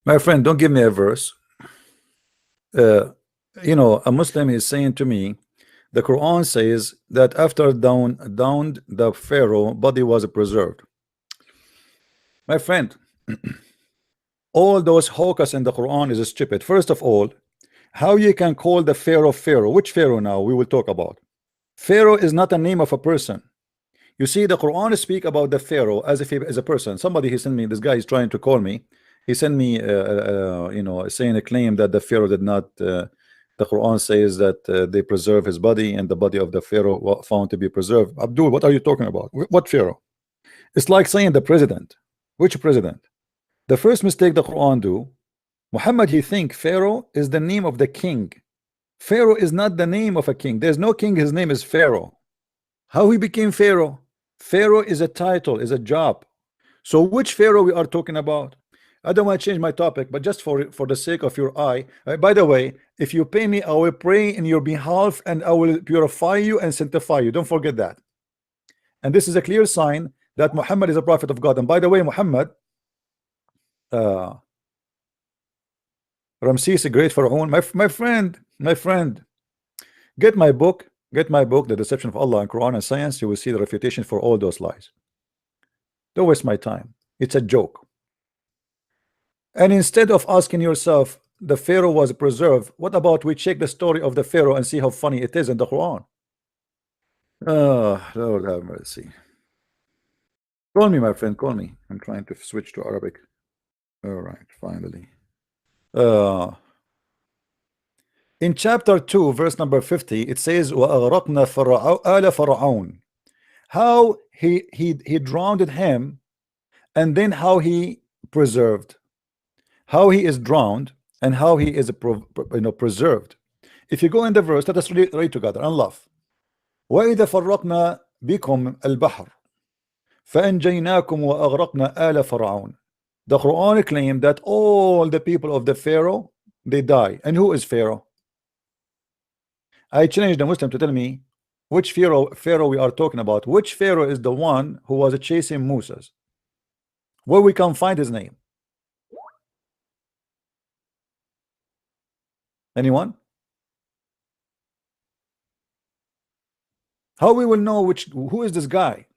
My friend, don't give me a verse. A Muslim is saying to me, the Quran says that after downed the Pharaoh, body was preserved. My friend, all those hawkers in the Quran is stupid. First of all, how you can call the Pharaoh Pharaoh? Which Pharaoh now we will talk about? Pharaoh is not a name of a person. You see, the Quran speak about the Pharaoh as if he is a person. Somebody he sent me, this guy is trying to call me. He sent me, saying a claim that the Pharaoh did not. The Quran says that they preserve his body, and the body of the Pharaoh found to be preserved. Abdul, what are you talking about? What Pharaoh? It's like saying the president. Which president? The first mistake the Quran do, Muhammad, he think Pharaoh is the name of the king. Pharaoh is not the name of a king. There's no king. His name is Pharaoh. How he became Pharaoh? Pharaoh is a title, is a job. So which Pharaoh we are talking about? I don't want to change my topic, but just for the sake of your eye. By the way, if you pay me, I will pray in your behalf, and I will purify you and sanctify you. Don't forget that. And this is a clear sign that Muhammad is a prophet of God. And by the way, Muhammad, Ramses, a great Pharaoh, my friend, get my book, The Deception of Allah in Quran and Science. You will see the refutation for all those lies. Don't waste my time. It's a joke. And instead of asking yourself, the Pharaoh was preserved, what about we check the story of the Pharaoh and see how funny it is in the Quran? Oh, Lord have mercy. Call me, my friend, call me. I'm trying to switch to Arabic. All right, finally. In chapter 2, verse number 50, it says, وَأَغْرَقْنَا آلَ فَرْعَوْنَ. How he drowned him, and then how he preserved. How he is drowned and how he is preserved. If you go in the verse, let us read together and laugh. وَإِذَا فَرَّقْنَا بِكُمْ الْبَحْرَ فَأَنْجَيْنَاكُمْ وَأَغْرَقْنَا آلَ فَرْعَوْنَ. The Quran claimed that all the people of the Pharaoh, they die. And who is Pharaoh? I challenge the Muslim to tell me which Pharaoh we are talking about. Which Pharaoh is the one who was chasing Moses? Where we can find his name? Anyone? How we will know who is this guy?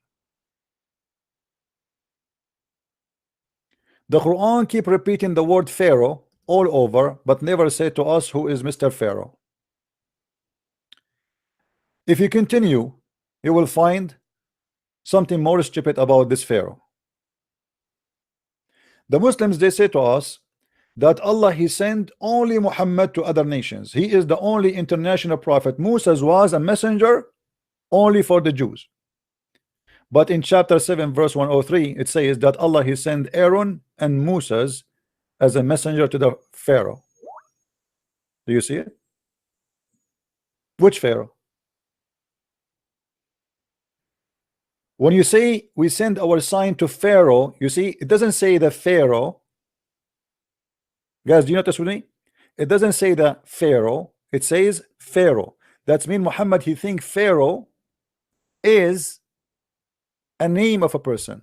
The Quran keep repeating the word Pharaoh all over, but never say to us who is Mr. Pharaoh. If you continue, you will find something more stupid about this Pharaoh. The Muslims, they say to us that Allah, he sent only Muhammad to other nations. He is the only international prophet. Moses was a messenger only for the Jews. But in chapter 7 verse 103, it says that Allah, he sent Aaron and Moses as a messenger to the Pharaoh. Do you see it? Which Pharaoh? When you say we send our sign to Pharaoh, you see it doesn't say the Pharaoh. Guys, do you notice with me? It doesn't say the Pharaoh, it says Pharaoh. That's mean Muhammad, he think Pharaoh is a name of a person.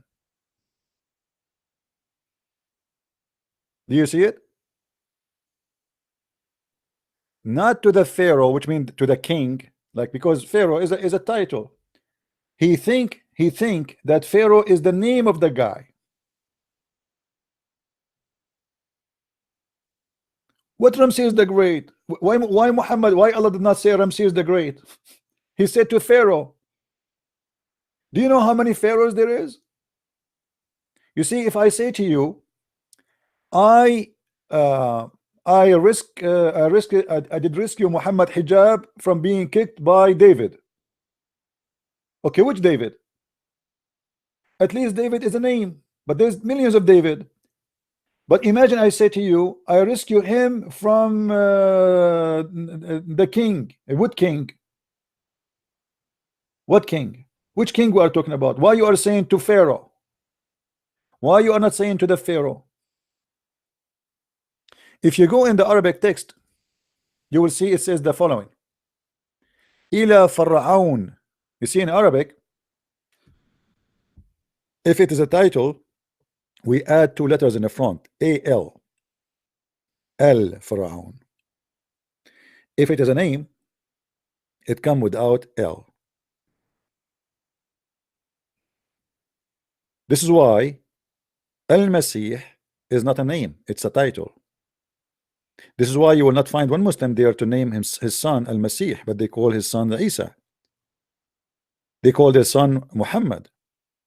Do you see it? Not to the Pharaoh, which means to the king, like, because Pharaoh is a title. He think that Pharaoh is the name of the guy. What Ramses the Great? Why Muhammad? Why Allah did not say Ramses the Great? He said to Pharaoh. Do you know how many pharaohs there is? You see, if I say to you, I did rescue Muhammad Hijab from being kicked by David. Okay, which David? At least David is a name, but there's millions of David. But imagine I say to you, I rescue him from the king. What king? What king? Which king we are talking about? Why you are saying to Pharaoh? Why you are not saying to the Pharaoh? If you go in the Arabic text, you will see it says the following. Ila Pharaoh. You see in Arabic, if it is a title, we add two letters in the front, AL. Pharaoh. If it is a name, it comes without L. This is why Al-Masih is not a name, it's a title. This is why you will not find one Muslim there to name his son Al-Masih, but they call his son Isa. They call their son Muhammad.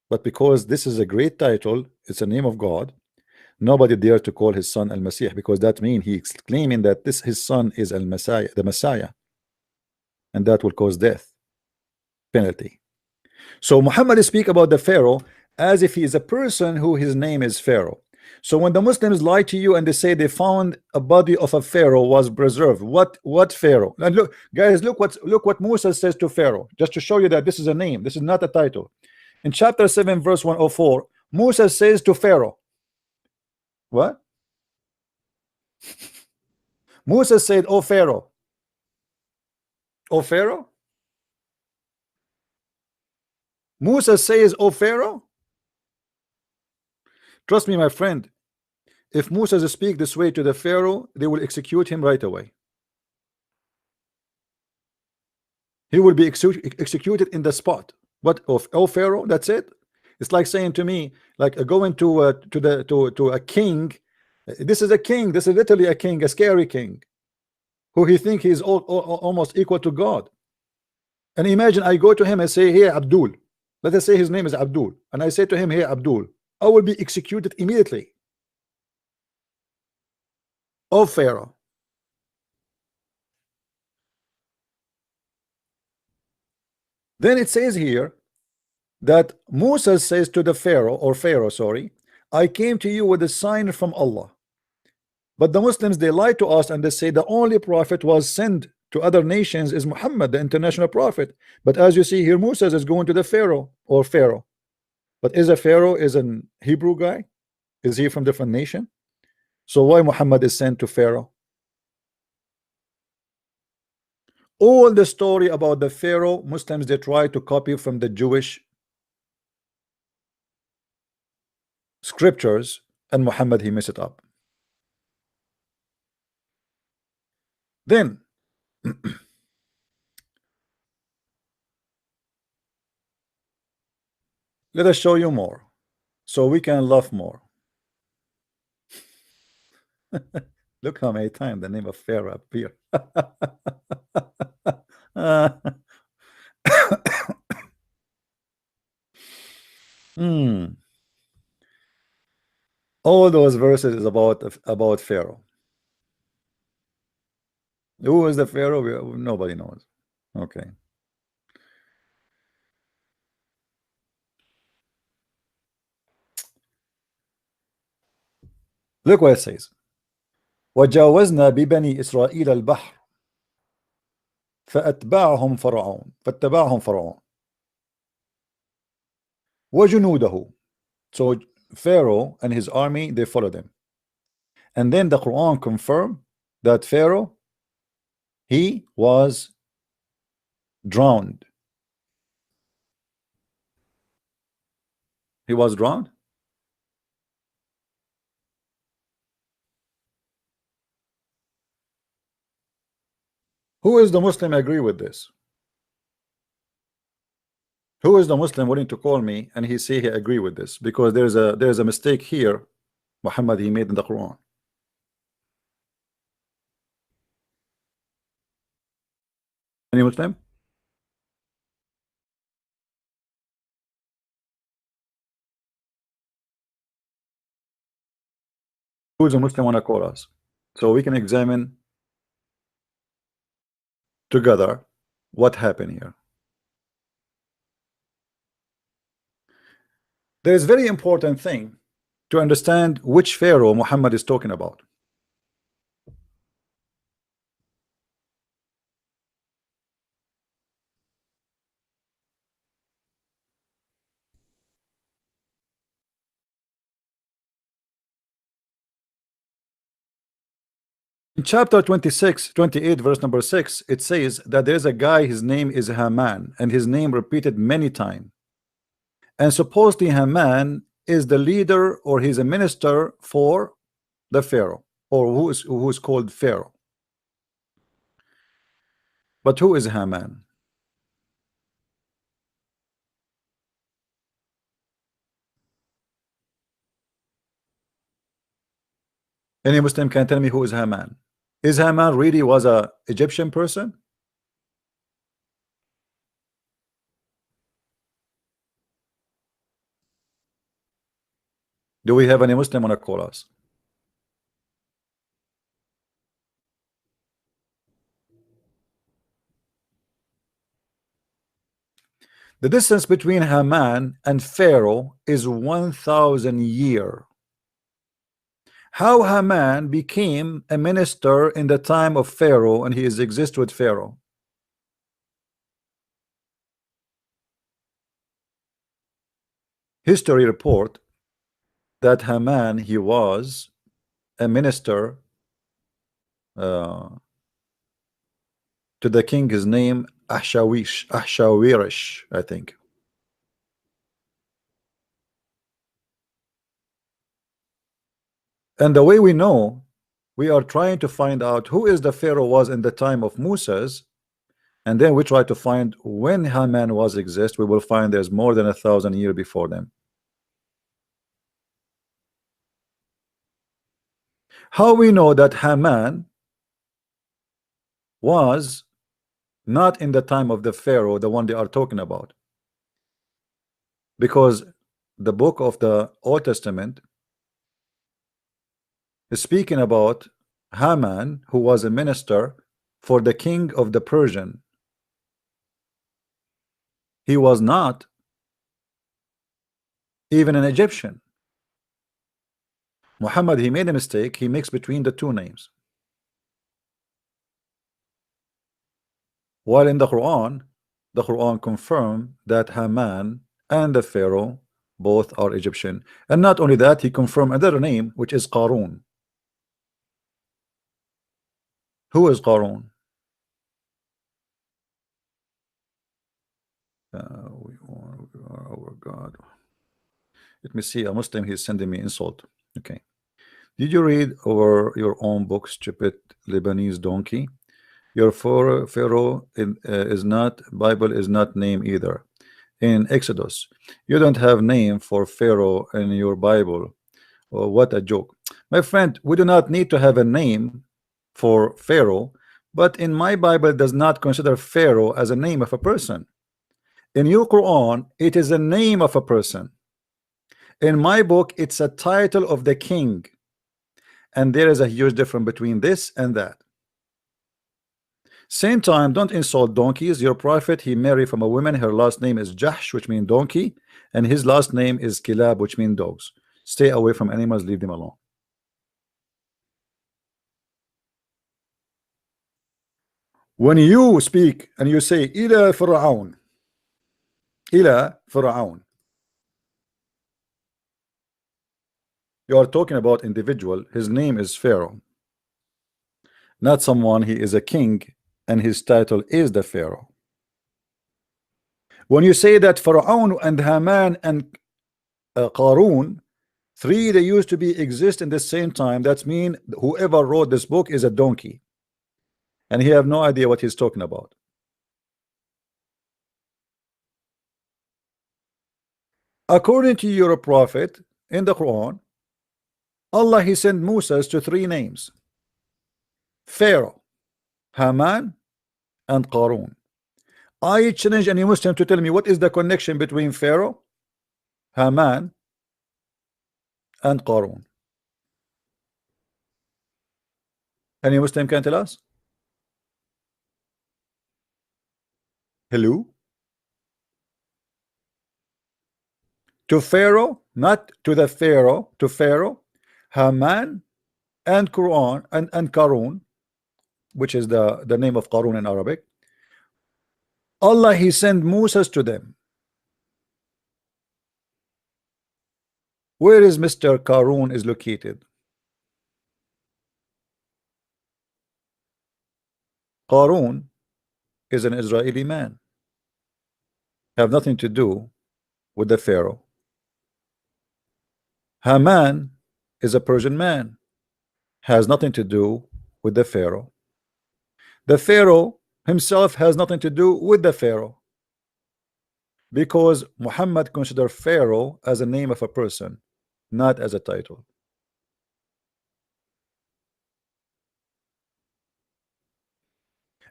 But because this is a great title, it's a name of God, nobody dare to call his son Al-Masih, because that means he's claiming that his son is Al-Messiah, the Messiah, and that will cause death penalty. So Muhammad speak about the Pharaoh as if he is a person who his name is Pharaoh. So when the Muslims lie to you and they say they found a body of a Pharaoh was preserved, what Pharaoh? And look, guys, look what Musa says to Pharaoh, just to show you that this is a name, this is not a title. In chapter 7 verse 104, Musa says to Pharaoh, what? Musa said, "Oh Pharaoh, oh Pharaoh." Musa says, "Oh Pharaoh." Trust me, my friend, if Musa speak this way to the Pharaoh, they will execute him right away. He will be executed in the spot. What of oh Pharaoh? That's it. It's like saying to me, like going to a king. This is a king. This is literally a king, a scary king, who he think he's almost equal to God. And imagine I go to him and say, "Hey Abdul," let us say his name is Abdul, and I say to him, "Hey Abdul," I will be executed immediately. Oh Pharaoh. Then it says here that Musa says to the Pharaoh, or Pharaoh, sorry, "I came to you with a sign from Allah." But the Muslims, they lie to us and they say the only prophet was sent to other nations is Muhammad, the international prophet. But as you see here, Musa is going to the Pharaoh, or Pharaoh. But is a Pharaoh is an Hebrew guy? Is he from different nation? So why Muhammad is sent to Pharaoh? All the story about the Pharaoh, Muslims, they try to copy from the Jewish scriptures, and Muhammad, he messed it up. Then let us show you more so we can love more. Look how many times the name of Pharaoh appeared. All those verses is about Pharaoh. Who is the Pharaoh? Nobody knows. Okay. Look what it says. وجاوزنا ببني إسرائيل البحر فأتبعهم فرعون وجنوده. So Pharaoh and his army, they follow them. And then the Quran confirmed that Pharaoh, he was drowned. He was drowned. Who is the Muslim agree with this? Who is the Muslim willing to call me and he say he agree with this? Because there's a mistake here, Muhammad, he made in the Quran. Any Muslim? Who's a Muslim want to call us so we can examine together what happened here? There is very important thing to understand which Pharaoh Muhammad is talking about. In chapter 26, 28, verse number 6, it says that there's a guy, his name is Haman, and his name repeated many times. And supposedly Haman is the leader, or he's a minister for the Pharaoh. or who is called Pharaoh. But who is Haman? Any Muslim can tell me who is Haman? Is Haman really was a Egyptian person? Do we have any Muslim on a call us? The distance between Haman and Pharaoh is 1,000 years. How Haman became a minister in the time of Pharaoh and he is exist with Pharaoh? History report that Haman he was a minister to the king. His name Ahshawirish, I think. And the way we know, we are trying to find out who is the Pharaoh was in the time of Moses, and then we try to find when Haman was exist. We will find there's more than 1,000 years before them. How we know that Haman was not in the time of the Pharaoh, the one they are talking about? Because the book of the Old Testament is speaking about Haman, who was a minister for the king of the Persian. He was not even an Egyptian. Muhammad, he made a mistake. He mixed between the two names. While in the Quran confirmed that Haman and the Pharaoh both are Egyptian. And not only that, he confirmed another name, which is Qarun. Who is Qarun? Oh God. Let me see. A Muslim, he's sending me insult. Okay. Did you read over your own book, stupid Lebanese donkey? Your Pharaoh is not, Bible is not name either. In Exodus, you don't have name for Pharaoh in your Bible. Oh, what a joke. My friend, we do not need to have a name for Pharaoh, but in my Bible does not consider Pharaoh as a name of a person. In your Quran, it is a name of a person. In my book, it's a title of the king. And there is a huge difference between this and that. Same time, don't insult donkeys. Your prophet, he married from a woman. Her last name is Jahsh, which means donkey, and his last name is Kilab, which means dogs. Stay away from animals, leave them alone. When you speak and you say Ila Pharaoh, Ila Pharaoh, you are talking about individual. His name is Pharaoh, not someone. He is a king and his title is the Pharaoh. When you say that Pharaoh and Haman and Qarun, three, they used to be exist in the same time, that means whoever wrote this book is a donkey and he have no idea what he's talking about. According to your prophet in the Quran, Allah he sent Moses to three names: Pharaoh, Haman, and Qarun. I challenge any Muslim to tell me what is the connection between Pharaoh, Haman, and Qarun. Any Muslim can tell us? Hello? To Pharaoh, not to the Pharaoh, to Pharaoh, Haman, and Quran and Qarun, which is the name of Qarun in Arabic. Allah he sent Moses to them. Where is Mr. Qarun is located? Qarun is an Israeli man. Have nothing to do with the Pharaoh. Haman is a Persian man. has nothing to do with the Pharaoh. The Pharaoh himself has nothing to do with the Pharaoh, because Muhammad considered Pharaoh as a name of a person, not as a title.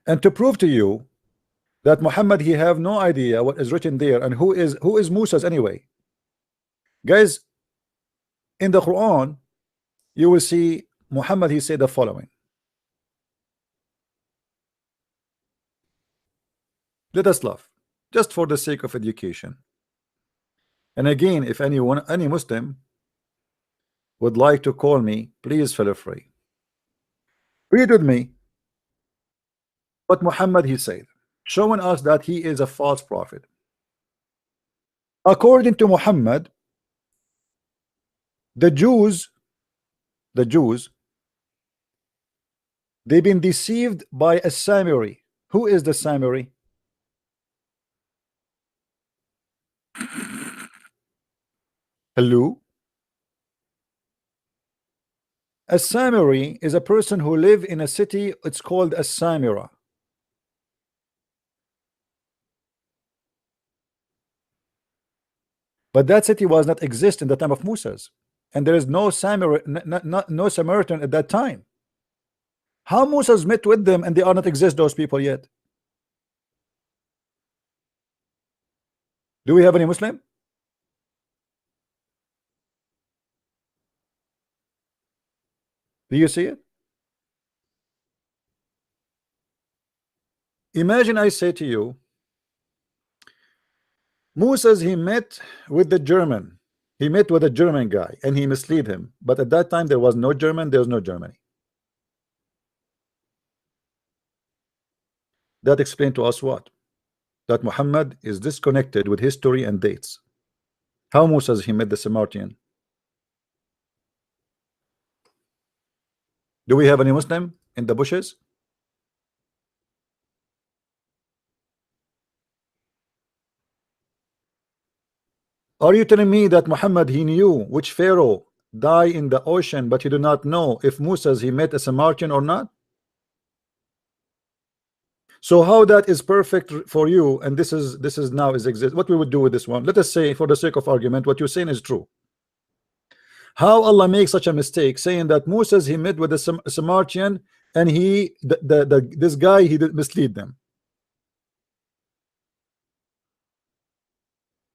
And to prove to you that Muhammad, he have no idea what is written there, and who is Moses anyway. Guys, in the Quran you will see Muhammad, he said the following. Let us laugh, just for the sake of education. And again, if anyone, any Muslim would like to call me, please feel free. Read with me what Muhammad he said, showing us that he is a false prophet. According to Muhammad, the Jews, they've been deceived by a Samiri. Who is the Samiri? Hello? A Samiri is a person who live in a city. It's called a Samira. But that city was not exist in the time of Moses, and there is no Samiri, no Samaritan at that time. How Moses met with them and they are not exist, those people, yet? Do we have any Muslim? Do you see it? Imagine I say to you, Moses, he met with the German. He met with a German guy and he misled him. But at that time there was no German, there was no Germany. That explained to us what? That Muhammad is disconnected with history and dates. How Moses he met the Samaritan? Do we have any Muslim in the bushes? Are you telling me that Muhammad he knew which Pharaoh died in the ocean, but he did not know if Moses he met a Samaritan or not? So how that is perfect for you, and this is now is exist. What we would do with this one? Let us say, for the sake of argument, what you're saying is true. How Allah makes such a mistake, saying that Moses he met with a Samaritan, and he this guy he did mislead them.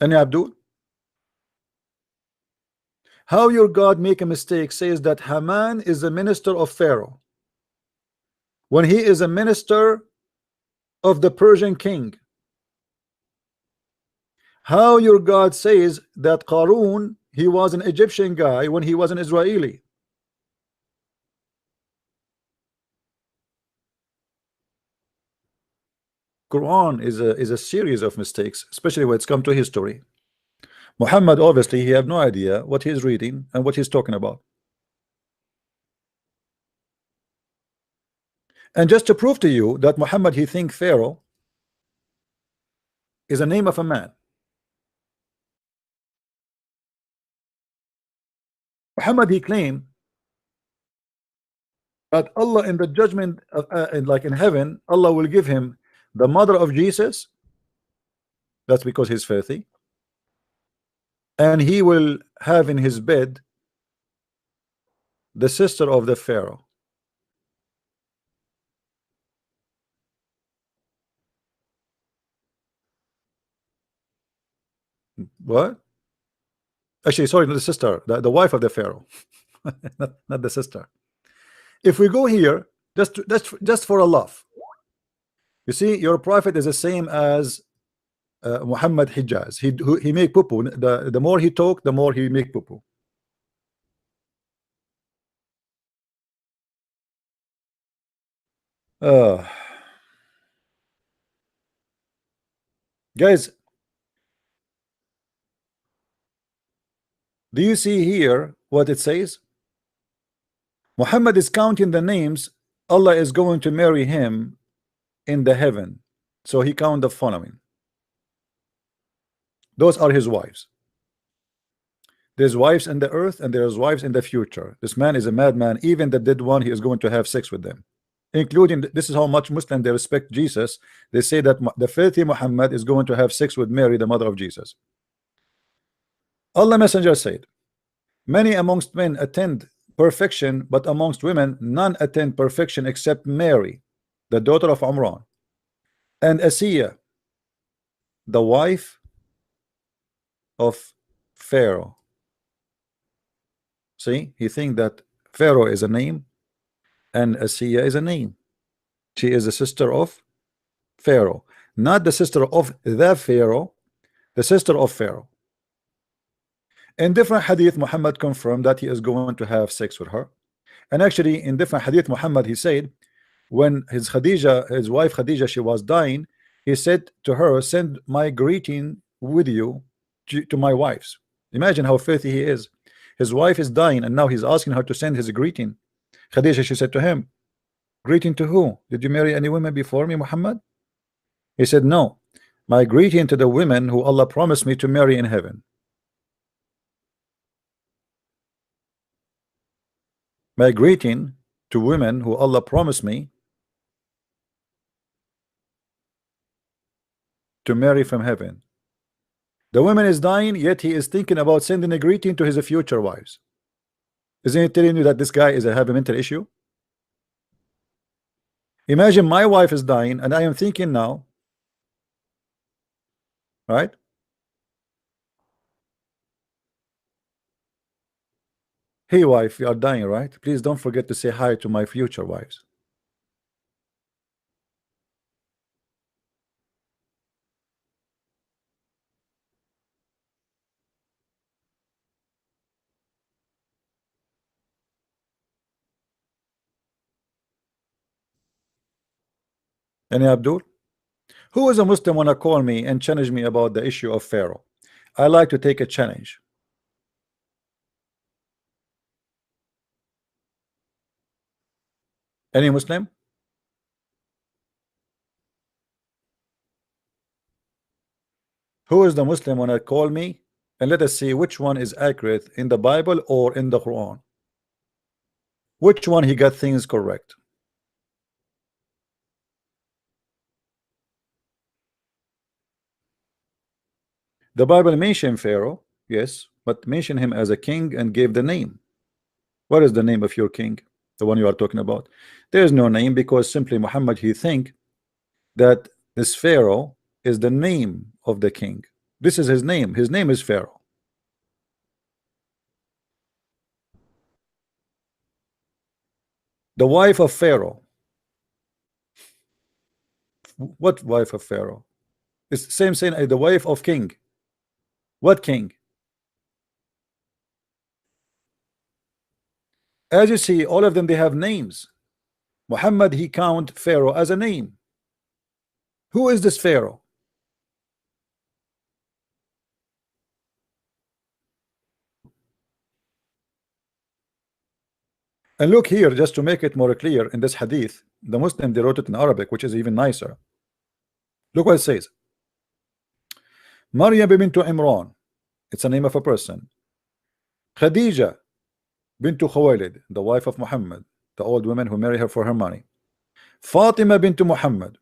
And Abdul, how your God make a mistake says that Haman is a minister of Pharaoh when he is a minister of the Persian king? How your God says that Qarun he was an Egyptian guy when he was an Israeli? Quran is a series of mistakes, especially when it's come to history. Muhammad obviously he have no idea what he's reading and what he's talking about. And just to prove to you that Muhammad he think Pharaoh is a name of a man. Muhammad he claimed that Allah in the judgment of, like in heaven, Allah will give him the mother of Jesus. That's because he's filthy. And he will have in his bed the sister of the Pharaoh. What? Actually, sorry, not the sister, the wife of the Pharaoh. not the sister. If we go here, just for a laugh, you see, your prophet is the same as Muhammad Hijaz. He make poo-poo. The more he talk, the more he make poo-poo. Guys, do you see here what it says? Muhammad is counting the names Allah is going to marry him in the heaven. So he count the following. Those are his wives. There's wives in the earth and there's wives in the future. This man is a madman. Even the dead one, he is going to have sex with them, including, this is how much Muslim they respect Jesus. They say that the filthy Muhammad is going to have sex with Mary, the mother of Jesus. Allah Messenger said, many amongst men attend perfection, but amongst women none attend perfection except Mary, the daughter of Imran, and Asiya, the wife of Pharaoh. See, he think that Pharaoh is a name and Asiya is a name. She is the sister of Pharaoh, not the sister of the Pharaoh, the sister of Pharaoh. In different hadith, Muhammad confirmed that he is going to have sex with her. And actually, in different hadith, Muhammad, he said, when his wife Khadija, she was dying, he said to her, send my greeting with you to my wives. Imagine how filthy he is. His wife is dying, and now he's asking her to send his greeting. Khadija, she said to him, greeting to who? Did you marry any women before me, Muhammad? He said, no, my greeting to the women who Allah promised me to marry in heaven. My greeting to women who Allah promised me to marry from heaven. The woman is dying, yet he is thinking about sending a greeting to his future wives. Isn't it telling you that this guy is have a mental issue? Imagine my wife is dying, and I am thinking now, right? Hey wife, you are dying, right? Please don't forget to say hi to my future wives. Any Abdul? Who is a Muslim wanna call me and challenge me about the issue of Pharaoh? I like to take a challenge. Any Muslim? Who is the Muslim wanna call me, and let us see which one is accurate in the Bible or in the Quran? Which one he got things correct? The Bible mentioned Pharaoh, yes, but mentioned him as a king and gave the name. What is the name of your king? The one you are talking about? There is no name, because simply Muhammad, he think that this Pharaoh is the name of the king. This is his name. His name is Pharaoh. The wife of Pharaoh. What wife of Pharaoh? It's the same saying, the wife of king. What king? As you see, all of them, they have names. Muhammad, he count Pharaoh as a name. Who is this Pharaoh? And look here, just to make it more clear, in this hadith, the Muslim, they wrote it in Arabic, which is even nicer. Look what it says. Maryam bintu Imran, it's the name of a person. Khadija bintu Khuwailid, the wife of Muhammad, the old woman who married her for her money. Fatima bintu Muhammad,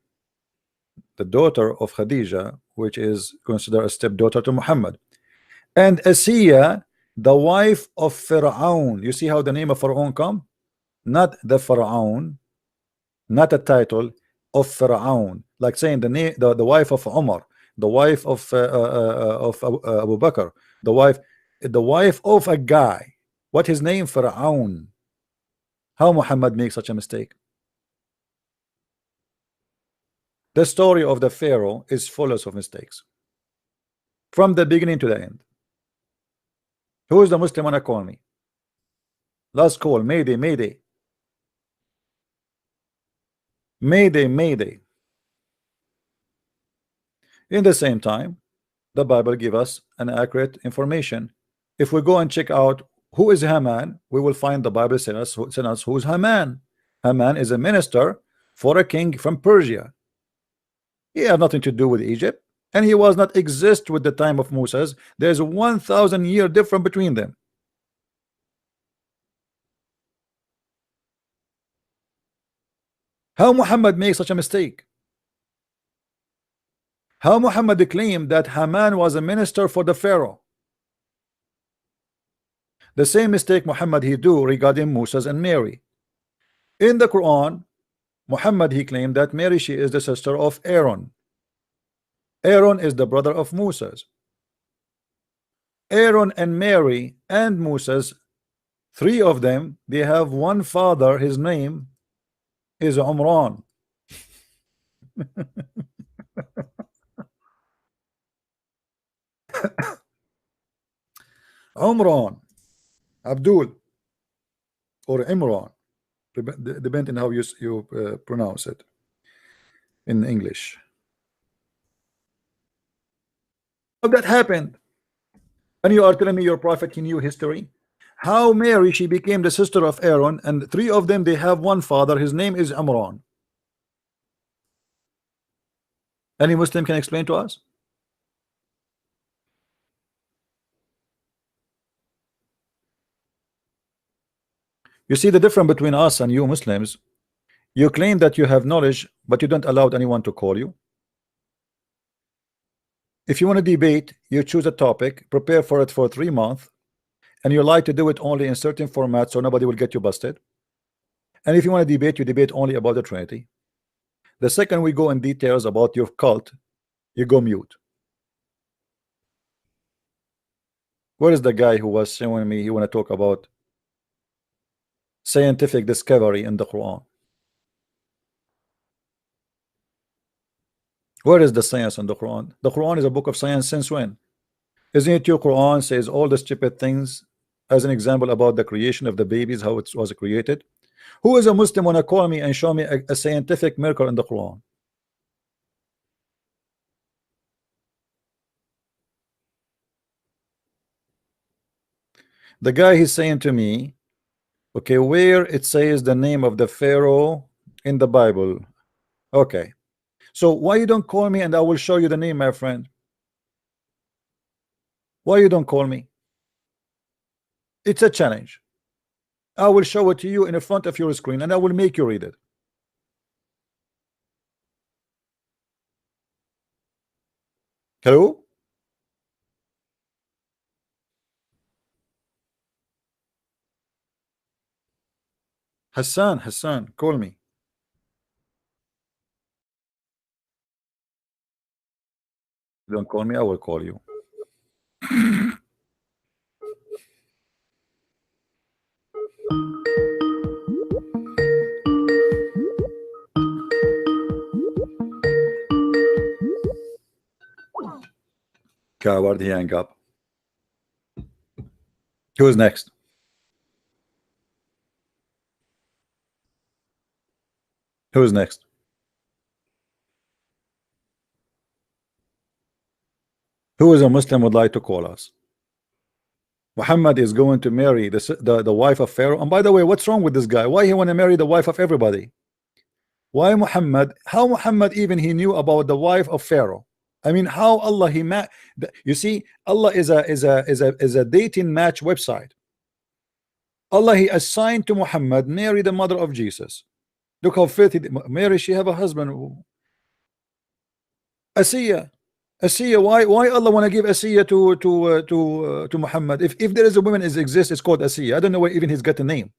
the daughter of Khadija, which is considered a stepdaughter to Muhammad. And Asiya, the wife of Pharaoh. You see how the name of Pharaoh come? Not the Pharaoh, not a title of Pharaoh, like saying the name, the wife of Umar, the wife of Abu Bakr, the wife of a guy. What his name? Pharaoh. How Muhammad makes such a mistake? The story of the Pharaoh is full of mistakes from the beginning to the end. Who is the Muslim wanna call me? Last call. Mayday, mayday. Mayday, mayday. In the same time, the Bible give us an accurate information. If we go and check out who is Haman, we will find the Bible send us who's Haman. Haman is a minister for a king from Persia. He had nothing to do with Egypt. and he was not exist with the time of Moses. There's 1,000 year difference between them. How Muhammad makes such a mistake? How Muhammad claimed that Haman was a minister for the Pharaoh? The same mistake Muhammad he do regarding Moses and Mary. In the Quran, Muhammad he claimed that Mary, she is the sister of Aaron. Aaron is the brother of Moses. Aaron and Mary and Moses, three of them, they have one father. His name is Umran. Umran, Abdul, or Imran, depending how you pronounce it in English. How that happened? And you are telling me your prophet he knew history? How Mary, she became the sister of Aaron, and three of them, they have one father. His name is Imran. Any Muslim can explain to us? You see the difference between us and you Muslims. You claim that you have knowledge, but you don't allow anyone to call you. If you want to debate, you choose a topic, prepare for it for 3 months, and you like to do it only in certain formats so nobody will get you busted. And if you want to debate, you debate only about the Trinity. The second we go in details about your cult, you go mute. Where is the guy who was showing me he want to talk about scientific discovery in the Quran? Where is the science in the Quran? The Quran is a book of science since when? Isn't it your Quran says all the stupid things as an example about the creation of the babies, how it was created? Who is a Muslim want to call me and show me a scientific miracle in the Quran? The guy he's saying to me, okay, where it says the name of the Pharaoh in the Bible. Okay, so why you don't call me and I will show you the name, my friend? Why you don't call me? It's a challenge. I will show it to you in the front of your screen and I will make you read it. Hello? Hassan, call me. Don't call me, I will call you. Coward, he hang up. Who's next? Who's next? Who is a Muslim would like to call us? Muhammad is going to marry the wife of Pharaoh. And by the way, what's wrong with this guy? Why he want to marry the wife of everybody? Why Muhammad? How Muhammad even he knew about the wife of Pharaoh? I mean, how Allah he met? You see, Allah is a dating match website. Allah he assigned to Muhammad Mary, the mother of Jesus. Look how filthy Mary. She have a husband. Asiya. Why Allah want to give Asiya to Muhammad? If there is a woman is exists, it's called Asiya. I don't know where even he's got the name.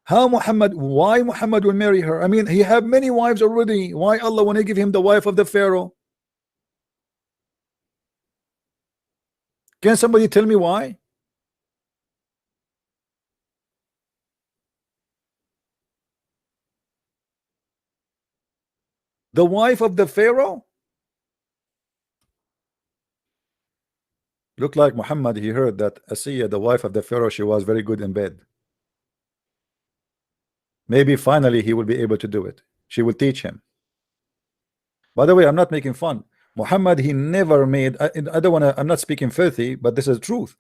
How Muhammad? Why Muhammad will marry her? I mean, he have many wives already. Why Allah want to give him the wife of the Pharaoh? Can somebody tell me why? The wife of the Pharaoh? Look like Muhammad, he heard that Asiya, the wife of the Pharaoh, she was very good in bed. Maybe finally he will be able to do it. She will teach him. By the way, I'm not making fun. Muhammad, he never made, I don't want to, I'm not speaking filthy, but this is truth.